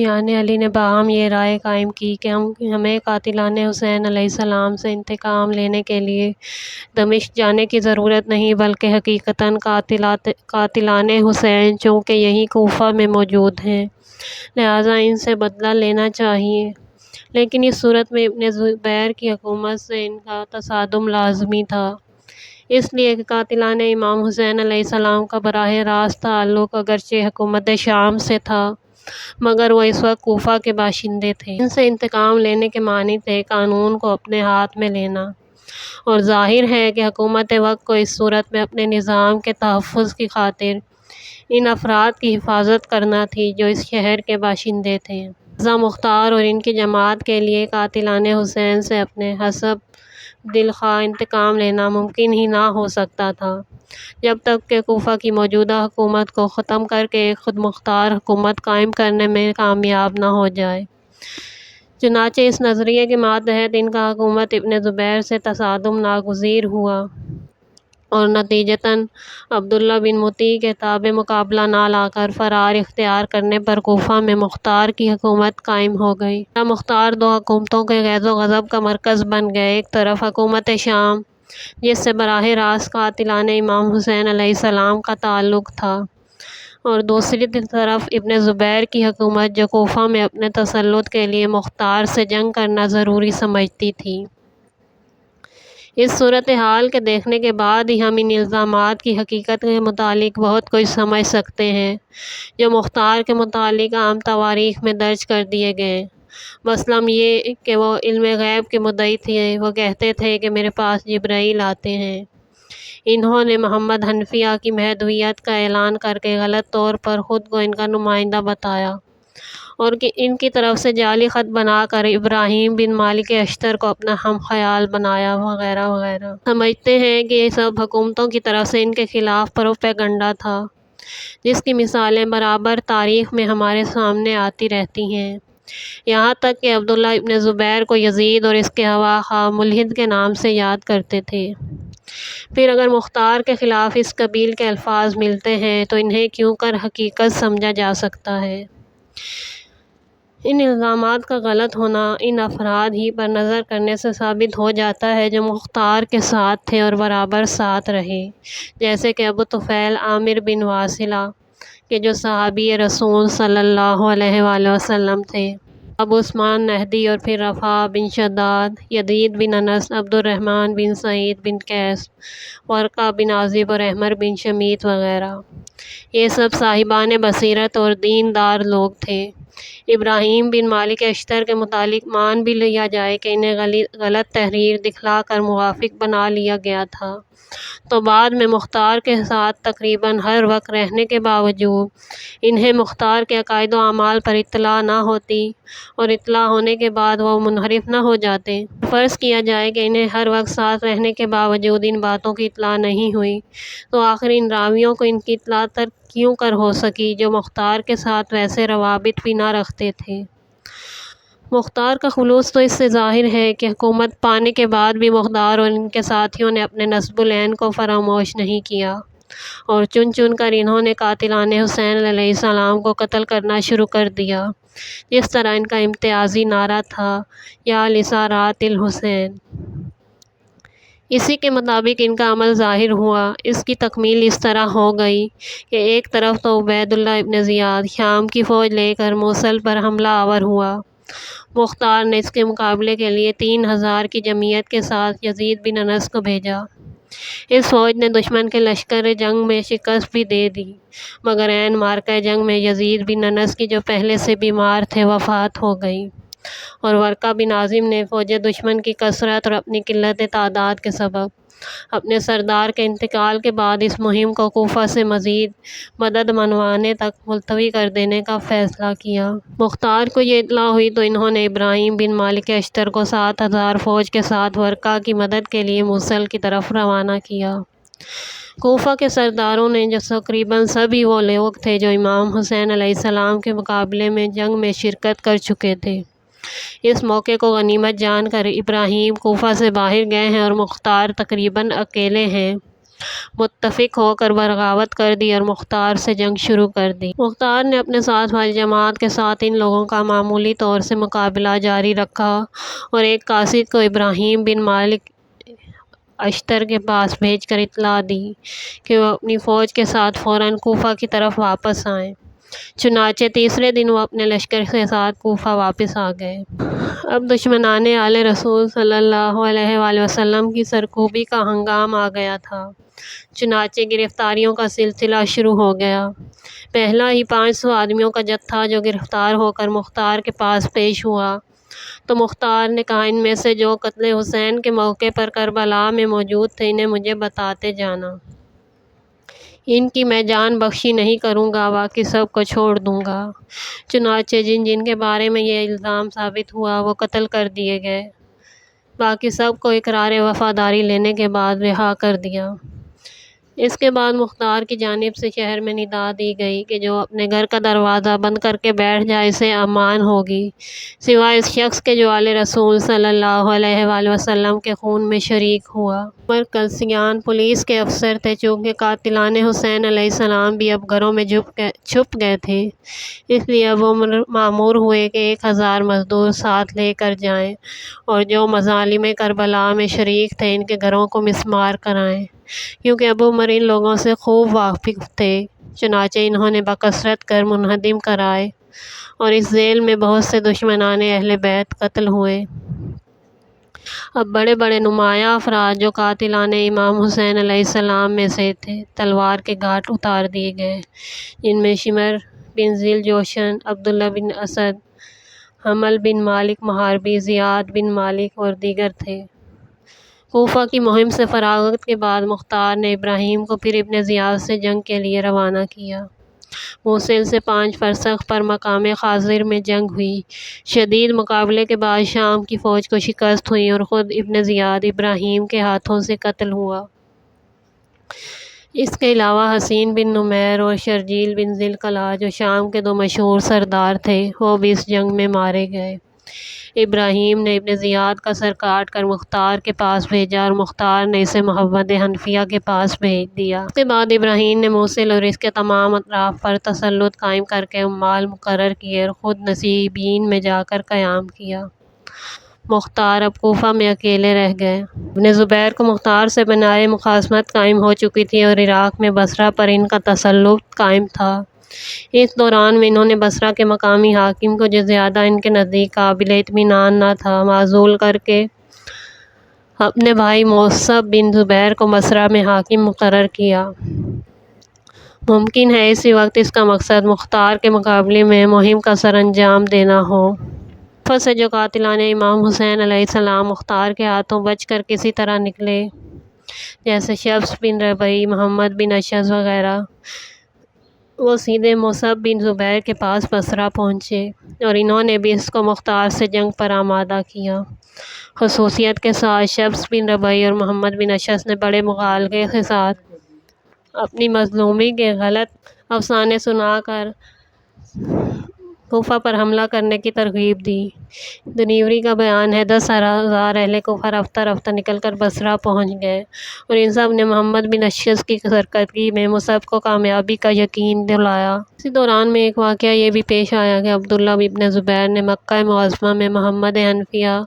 یعنی علی نے باہم یہ رائے قائم کی کہ ہمیں قاتلان حسین علیہ السلام سے انتقام لینے کے لیے دمشق جانے کی ضرورت نہیں، بلکہ حقیقتاً قاتلان حسین چونکہ یہیں کوفہ میں موجود ہیں، لہٰذا ان سے بدلہ لینا چاہیے۔ لیکن اس صورت میں ابن زبیر کی حکومت سے ان کا تصادم لازمی تھا، اس لیے کہ قاتلان امام حسین علیہ السلام کا براہ راست تعلق اگرچہ حکومت شام سے تھا، مگر وہ اس وقت کوفہ کے باشندے تھے۔ ان سے انتقام لینے کے معنی تھے قانون کو اپنے ہاتھ میں لینا، اور ظاہر ہے کہ حکومت وقت کو اس صورت میں اپنے نظام کے تحفظ کی خاطر ان افراد کی حفاظت کرنا تھی جو اس شہر کے باشندے تھے۔ مرزا مختار اور ان کی جماعت کے لیے قاتلان حسین سے اپنے حسب دل خواہ انتقام لینا ممکن ہی نہ ہو سکتا تھا، جب تک کہ کوفہ کی موجودہ حکومت کو ختم کر کے ایک خود مختار حکومت قائم کرنے میں کامیاب نہ ہو جائے۔ چنانچہ اس نظریے کے ماتحت ان کا حکومت ابن زبیر سے تصادم ناگزیر ہوا، اور نتیجتاً عبداللہ بن مطیع کے تابع مقابلہ نہ لا کر فرار اختیار کرنے پر کوفہ میں مختار کی حکومت قائم ہو گئی۔ مرزا مختار دو حکومتوں کے غیظ و غضب کا مرکز بن گئے، ایک طرف حکومت شام جس سے براہ راست قاتلان امام حسین علیہ السلام کا تعلق تھا، اور دوسری طرف ابن زبیر کی حکومت جو کوفہ میں اپنے تسلط کے لیے مختار سے جنگ کرنا ضروری سمجھتی تھی۔ اس صورتحال کے دیکھنے کے بعد ہی ہم ان الزامات کی حقیقت کے متعلق بہت کچھ سمجھ سکتے ہیں جو مختار کے متعلق عام تواریخ میں درج کر دیے گئے۔ مثلاً یہ کہ وہ علم غیب کے مدعی تھے، وہ کہتے تھے کہ میرے پاس جبرائیل آتے ہیں۔ انہوں نے محمد حنفیہ کی محدودیت کا اعلان کر کے غلط طور پر خود کو ان کا نمائندہ بتایا، اور کہ ان کی طرف سے جعلی خط بنا کر ابراہیم بن مالک اشتر کو اپنا ہم خیال بنایا، وغیرہ وغیرہ۔ سمجھتے ہیں کہ یہ سب حکومتوں کی طرف سے ان کے خلاف پروپیگنڈا تھا، جس کی مثالیں برابر تاریخ میں ہمارے سامنے آتی رہتی ہیں، یہاں تک کہ عبداللہ ابن زبیر کو یزید اور اس کے خواہاں خواہ ملحد کے نام سے یاد کرتے تھے۔ پھر اگر مختار کے خلاف اس قبیل کے الفاظ ملتے ہیں تو انہیں کیوں کر حقیقت سمجھا جا سکتا ہے؟ ان الزامات کا غلط ہونا ان افراد ہی پر نظر کرنے سے ثابت ہو جاتا ہے جو مختار کے ساتھ تھے اور برابر ساتھ رہے، جیسے کہ ابو طفیل عامر بن واصلہ کہ جو صحابی رسول صلی اللہ علیہ وآلہ وسلم تھے، ابو عثمان نہدی، اور پھر رفاع بن شداد، یزید بن انس، عبد الرحمن بن سعید بن قیس، ورقہ بن عازب اور احمر بن شمیت وغیرہ۔ یہ سب صاحبان بصیرت اور دین دار لوگ تھے۔ ابراہیم بن مالک اشتر کے متعلق مان بھی لیا جائے کہ انہیں غلط تحریر دکھلا کر موافق بنا لیا گیا تھا، تو بعد میں مختار کے ساتھ تقریباً ہر وقت رہنے کے باوجود انہیں مختار کے عقائد و اعمال پر اطلاع نہ ہوتی، اور اطلاع ہونے کے بعد وہ منحرف نہ ہو جاتے۔ فرض کیا جائے کہ انہیں ہر وقت ساتھ رہنے کے باوجود ان باتوں کی اطلاع نہیں ہوئی، تو آخر ان راویوں کو ان کی اطلاع ترک کیوں کر ہو سکی جو مختار کے ساتھ ویسے روابط بھی نہ رکھتے تھے؟ مختار کا خلوص تو اس سے ظاہر ہے کہ حکومت پانے کے بعد بھی مختار اور ان کے ساتھیوں نے اپنے نصب العین کو فراموش نہیں کیا، اور چن چن کر انہوں نے قاتلان حسین علیہ السلام کو قتل کرنا شروع کر دیا، جس طرح ان کا امتیازی نعرہ تھا یا لسارات الحسین۔ اسی کے مطابق ان کا عمل ظاہر ہوا۔ اس کی تکمیل اس طرح ہو گئی کہ ایک طرف تو عبید اللہ ابن زیاد شام کی فوج لے کر موصل پر حملہ آور ہوا، مختار نے اس کے مقابلے کے لیے 3000 کی جمعیت کے ساتھ یزید بن انس کو بھیجا۔ اس فوج نے دشمن کے لشکر جنگ میں شکست بھی دے دی، مگر عین معرکہ جنگ میں یزید بن انس کی جو پہلے سے بیمار تھے وفات ہو گئی، اور ورقہ بن عازب نے فوج دشمن کی کثرت اور اپنی قلت تعداد کے سبب اپنے سردار کے انتقال کے بعد اس مہم کو کوفہ سے مزید مدد منگوانے تک ملتوی کر دینے کا فیصلہ کیا۔ مختار کو یہ اطلاع ہوئی تو انہوں نے ابراہیم بن مالک اشتر کو 7000 فوج کے ساتھ ورقہ کی مدد کے لیے موصل کی طرف روانہ کیا۔ کوفہ کے سرداروں نے جو تقریباً سبھی وہ لوگ تھے جو امام حسین علیہ السلام کے مقابلے میں جنگ میں شرکت کر چکے تھے، اس موقع کو غنیمت جان کر ابراہیم کوفہ سے باہر گئے ہیں اور مختار تقریباً اکیلے ہیں۔ متفق ہو کر بغاوت کر دی اور مختار سے جنگ شروع کر دی۔ مختار نے اپنے ساتھ والی جماعت کے ساتھ ان لوگوں کا معمولی طور سے مقابلہ جاری رکھا اور ایک قاصد کو ابراہیم بن مالک اشتر کے پاس بھیج کر اطلاع دی کہ وہ اپنی فوج کے ساتھ فوراً کوفہ کی طرف واپس آئیں۔ چنانچہ تیسرے دن وہ اپنے لشکر کے ساتھ کوفہ واپس آ گئے۔ اب دشمنان آل رسول صلی اللہ علیہ وآلہ وسلم کی سرکوبی کا ہنگام آ گیا تھا، چنانچہ گرفتاریوں کا سلسلہ شروع ہو گیا۔ پہلا ہی 500 آدمیوں کا جتھا جو گرفتار ہو کر مختار کے پاس پیش ہوا تو مختار نے کہا، ان میں سے جو قتل حسین کے موقع پر کربلا میں موجود تھے انہیں مجھے بتاتے جانا، ان کی میں جان بخشی نہیں کروں گا، باقی سب کو چھوڑ دوں گا۔ چنانچہ جن جن کے بارے میں یہ الزام ثابت ہوا وہ قتل کر دیے گئے، باقی سب کو اقرار وفاداری لینے کے بعد رہا کر دیا۔ اس کے بعد مختار کی جانب سے شہر میں ندا دی گئی کہ جو اپنے گھر کا دروازہ بند کر کے بیٹھ جائے اسے امان ہوگی، سوائے اس شخص کے جو آل رسول صلی اللہ علیہ وآلہ وسلم کے خون میں شریک ہوا۔ عمر کلسیان پولیس کے افسر تھے۔ چونکہ قاتلان حسین علیہ السلام بھی اب گھروں میں چھپ گئے تھے، اس لیے اب وہ مامور ہوئے کہ 1000 مزدور ساتھ لے کر جائیں اور جو مظالم کربلا میں شریک تھے ان کے گھروں کو مسمار کرائیں، کیونکہ ابو عمر ان لوگوں سے خوب واقف تھے۔ چنانچہ انہوں نے بکثرت گھر منہدم کرائے اور اس ذیل میں بہت سے دشمنان اہل بیت قتل ہوئے۔ اب بڑے بڑے نمایاں افراد جو قاتلان امام حسین علیہ السلام میں سے تھے تلوار کے گھاٹ اتار دیے گئے، جن میں شمر بن ذیل جوشن، عبداللہ بن اسد، حمل بن مالک محاربی، زیاد بن مالک اور دیگر تھے۔ کوفہ کی مہم سے فراغت کے بعد مختار نے ابراہیم کو پھر ابن زیاد سے جنگ کے لیے روانہ کیا۔ موصل سے 5 فرسخ پر مقام خاضر میں جنگ ہوئی۔ شدید مقابلے کے بعد شام کی فوج کو شکست ہوئی اور خود ابن زیاد ابراہیم کے ہاتھوں سے قتل ہوا۔ اس کے علاوہ حسین بن نمیر اور شرجیل بن ذی القلعہ جو شام کے 2 مشہور سردار تھے وہ بھی اس جنگ میں مارے گئے۔ ابراہیم نے ابن زیاد کا سر کاٹ کر مختار کے پاس بھیجا اور مختار نے اسے محمد حنفیہ کے پاس بھیج دیا۔ اس کے بعد ابراہیم نے موصل اور اس کے تمام اطراف پر تسلط قائم کر کے عمال مقرر کیے اور خود نصیبین میں جا کر قیام کیا۔ مختار اب کوفہ میں اکیلے رہ گئے۔ ابن زبیر کو مختار سے بنائے مخاصمت قائم ہو چکی تھی اور عراق میں بصرہ پر ان کا تسلط قائم تھا۔ اس دوران میں انہوں نے بصرہ کے مقامی حاکم کو جو زیادہ ان کے نزدیک قابل اطمینان نہ تھا معزول کر کے اپنے بھائی موصب بن زبیر کو بصرہ میں حاکم مقرر کیا۔ ممکن ہے اسی وقت اس کا مقصد مختار کے مقابلے میں مہم کا سر انجام دینا ہو۔ کوفہ سے جو قاتلان امام حسین علیہ السلام مختار کے ہاتھوں بچ کر کسی طرح نکلے، جیسے شبس بن ربیع، محمد بن اشعث وغیرہ، وہ سیدھے موصب بن زبیر کے پاس بصرہ پہنچے اور انہوں نے بھی اس کو مختار سے جنگ پر آمادہ کیا۔ خصوصیت کے ساتھ شبس بن ربیع اور محمد بن اشعث نے بڑے مبالغے کے ساتھ اپنی مظلومی کے غلط افسانے سنا کر کوفہ پر حملہ کرنے کی ترغیب دی۔ دنیوری کا بیان ہے 10,000 اہل کوفہ رفتہ رفتہ نکل کر بصرہ پہنچ گئے اور ان سب نے محمد بن اشعث کی سرکردگی میں موصب کو کامیابی کا یقین دلایا۔ اسی دوران میں ایک واقعہ یہ بھی پیش آیا کہ عبداللہ ابن زبیر نے مکہ معظمہ میں محمد حنفیہ،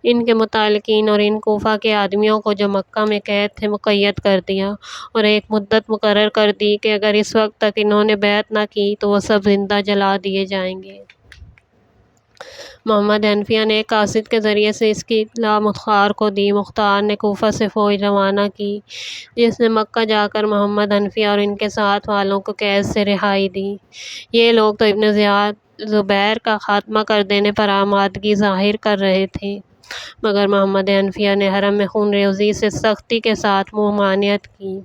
ان کے متعلقین اور ان کوفہ کے آدمیوں کو جو مکہ میں قید تھے مقید کر دیا اور ایک مدت مقرر کر دی کہ اگر اس وقت تک انہوں نے بیعت نہ کی تو وہ سب زندہ جلا دیے جائیں گے۔ محمد حنفیہ نے ایک قاصد کے ذریعے سے اس کی اطلاع مختار کو دی۔ مختار نے کوفہ سے فوج روانہ کی جس نے مکہ جا کر محمد حنفیہ اور ان کے ساتھ والوں کو قید سے رہائی دی۔ یہ لوگ تو ابن زبیر کا خاتمہ کر دینے پر آمادگی ظاہر کر رہے تھے، مگر محمد حنفیہ نے حرم میں خون ریزی سے سختی کے ساتھ ممانعت کی،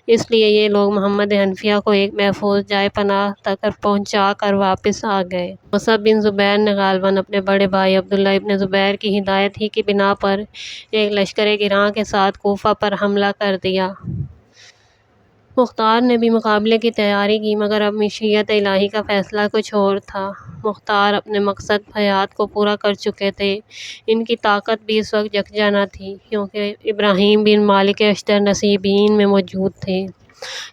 اس لیے یہ لوگ محمد حنفیہ کو ایک محفوظ جائے پناہ تک پہنچا کر واپس آ گئے۔ موصب بن زبیر نے غالباً اپنے بڑے بھائی عبداللہ ابن زبیر کی ہدایت ہی کی بنا پر ایک لشکر گراں کے ساتھ کوفہ پر حملہ کر دیا۔ مختار نے بھی مقابلے کی تیاری کی، مگر اب مشیت الہی کا فیصلہ کچھ اور تھا۔ مختار اپنے مقصد حیات کو پورا کر چکے تھے۔ ان کی طاقت بھی اس وقت یکجا نہ تھی، کیونکہ ابراہیم بن مالک اشتر نصیبین میں موجود تھے۔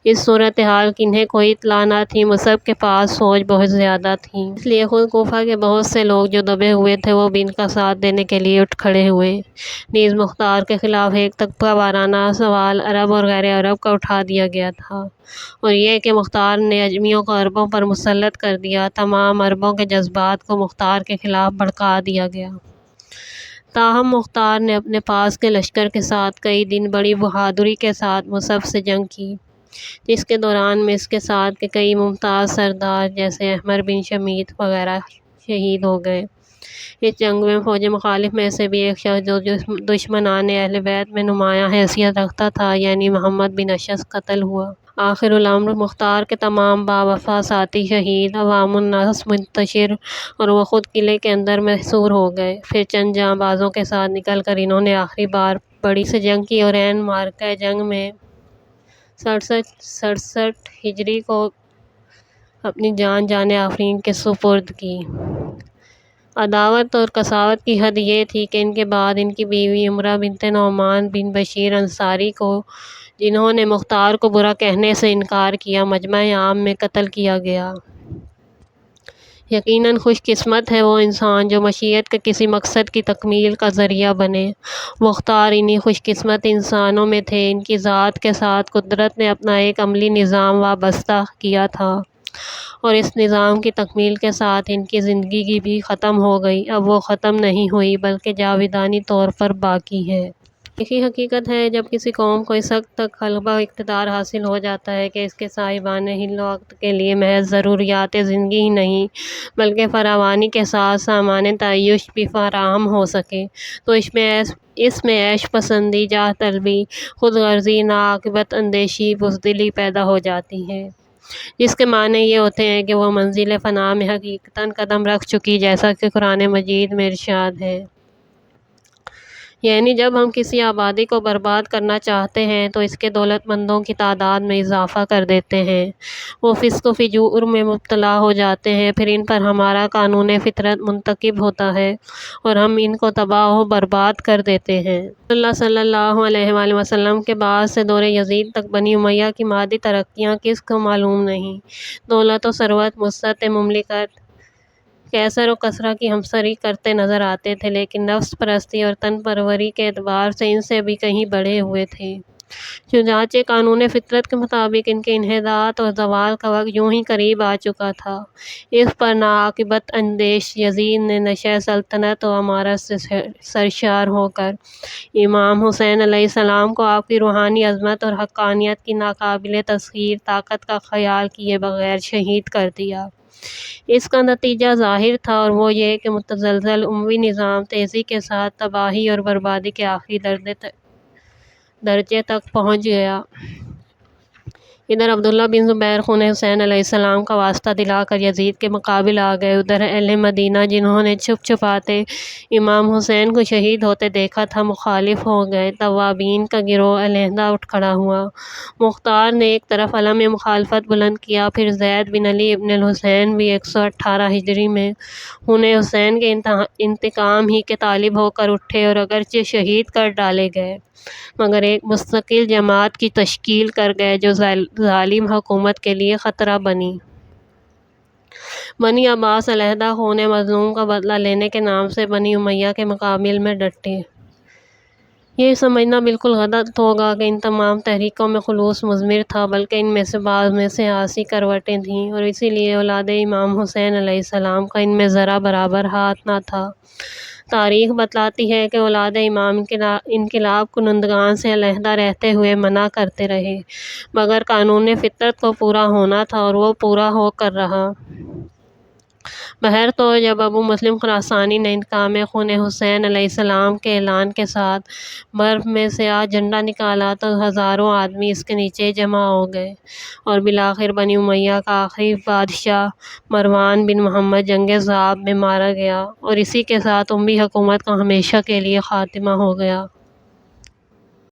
اس صورتحال کی انہیں کوئی اطلاع نہ تھی، مصعب کے پاس فوج بہت زیادہ تھی۔ اس لیے خود کوفہ کے بہت سے لوگ جو دبے ہوئے تھے وہ بھی ان کا ساتھ دینے کے لیے اٹھ کھڑے ہوئے۔ نیز مختار کے خلاف ایک تکبہ وارانہ سوال عرب اور غیر عرب کا اٹھا دیا گیا تھا، اور یہ کہ مختار نے اجمیوں کو عربوں پر مسلط کر دیا۔ تمام عربوں کے جذبات کو مختار کے خلاف بھڑکا دیا گیا۔ تاہم مختار نے اپنے پاس کے لشکر کے ساتھ کئی دن بڑی بہادری کے ساتھ مصعب سے جنگ کی، جس کے دوران میں اس کے ساتھ کے کئی ممتاز سردار جیسے احمر بن شمیت وغیرہ شہید ہو گئے۔ اس جنگ میں فوج مخالف میں سے بھی ایک شخص جو دشمنان اہل بیت میں نمایاں حیثیت رکھتا تھا، یعنی محمد بن اشعث قتل ہوا۔ آخر الامر مختار کے تمام باوفا ساتھی شہید، عوام الناس منتشر، اور وہ خود قلعے کے اندر محصور ہو گئے۔ پھر چند جاں بازوں کے ساتھ نکل کر انہوں نے آخری بار بڑی سے جنگ کی اور عین معرکہ جنگ میں 67 ہجری کو اپنی جان آفرین کے سپرد کی۔ عداوت اور قساوت کی حد یہ تھی کہ ان کے بعد ان کی بیوی امرہ بنت نعمان بن بشیر انصاری کو، جنہوں نے مختار کو برا کہنے سے انکار کیا، مجمع عام میں قتل کیا گیا۔ یقیناً خوش قسمت ہے وہ انسان جو مشیت کے کسی مقصد کی تکمیل کا ذریعہ بنے۔ مختار انہی خوش قسمت انسانوں میں تھے۔ ان کی ذات کے ساتھ قدرت نے اپنا ایک عملی نظام وابستہ کیا تھا، اور اس نظام کی تکمیل کے ساتھ ان کی زندگی بھی ختم ہو گئی۔ اب وہ ختم نہیں ہوئی بلکہ جاودانی طور پر باقی ہے۔ یہی حقیقت ہے جب کسی قوم کو اس حد تک غلبہ اقتدار حاصل ہو جاتا ہے کہ اس کے صاحبان حل و عقد کے لیے محض ضروریات زندگی ہی نہیں بلکہ فراوانی کے ساتھ سامان تعیش بھی فراہم ہو سکے، تو اس میں عیش پسندی، جاہ طلبی، خود غرضی، ناعاقبت اندیشی، بزدلی پیدا ہو جاتی ہے، جس کے معنی یہ ہوتے ہیں کہ وہ منزل فنا میں حقیقتاً قدم رکھ چکی، جیسا کہ قرآن مجید میں ارشاد ہے۔ یعنی جب ہم کسی آبادی کو برباد کرنا چاہتے ہیں تو اس کے دولت مندوں کی تعداد میں اضافہ کر دیتے ہیں، وہ فسق و فجور میں مبتلا ہو جاتے ہیں، پھر ان پر ہمارا قانون فطرت منتقب ہوتا ہے اور ہم ان کو تباہ و برباد کر دیتے ہیں۔ اللہ صلی اللہ علیہ وآلہ وسلم کے بعد سے دور یزید تک بنی امیہ کی مادی ترقیاں کس کو معلوم نہیں؟ دولت و ثروت، وسعت مملکت، کیسر و کسرا کی ہمسری کرتے نظر آتے تھے، لیکن نفس پرستی اور تن پروری کے اعتبار سے ان سے بھی کہیں بڑھے ہوئے تھے۔ چنانچہ قانون فطرت کے مطابق ان کے انحطاط اور زوال کا وقت یوں ہی قریب آ چکا تھا۔ اس پر ناعاقبت اندیش یزید نے نشہ سلطنت و امارت سے سرشار ہو کر امام حسین علیہ السلام کو آپ کی روحانی عظمت اور حقانیت کی ناقابل تسخیر طاقت کا خیال کیے بغیر شہید کر دیا۔ اس کا نتیجہ ظاہر تھا، اور وہ یہ کہ متزلزل اموی نظام تیزی کے ساتھ تباہی اور بربادی کے آخری درجے تک پہنچ گیا۔ ادھر عبداللہ بن زبیر خون حسین علیہ السلام کا واسطہ دلا کر یزید کے مقابل آ گئے۔ ادھر اہل مدینہ جنہوں نے چھپ چھپاتے امام حسین کو شہید ہوتے دیکھا تھا، مخالف ہو گئے۔ توابین کا گروہ علیحدہ اٹھ کھڑا ہوا۔ مختار نے ایک طرف علم مخالفت بلند کیا، پھر زید بن علی ابن الحسین بھی 118 ہجری میں خون حسین کے انتقام ہی کے طالب ہو کر اٹھے اور اگرچہ شہید کر ڈالے گئے مگر ایک مستقل جماعت کی تشکیل کر گئے جو ظالم حکومت کے لیے خطرہ بنی۔ بنی عباس علیحدہ خون مظلوم کا بدلہ لینے کے نام سے بنی امیہ کے مقابل میں ڈٹے۔ یہ سمجھنا بالکل غلط ہوگا کہ ان تمام تحریکوں میں خلوص مضمر تھا، بلکہ ان میں سے بعض میں سیاسی کروٹیں تھیں، اور اسی لیے اولاد امام حسین علیہ السلام کا ان میں ذرا برابر ہاتھ نہ تھا۔ تاریخ بتلاتی ہے کہ اولاد امام انقلاب کنندگان سے علیحدہ رہتے ہوئے منع کرتے رہے، مگر قانون فطرت کو پورا ہونا تھا اور وہ پورا ہو کر رہا۔ بہرطور جب ابو مسلم خراسانی نے انتقام خون حسین علیہ السلام کے اعلان کے ساتھ برف میں سیاہ جھنڈا نکالا تو ہزاروں آدمی اس کے نیچے جمع ہو گئے، اور بالآخر بنی امیہ کا آخری بادشاہ مروان بن محمد جنگ ضاب میں مارا گیا، اور اسی کے ساتھ اموی حکومت کا ہمیشہ کے لیے خاتمہ ہو گیا۔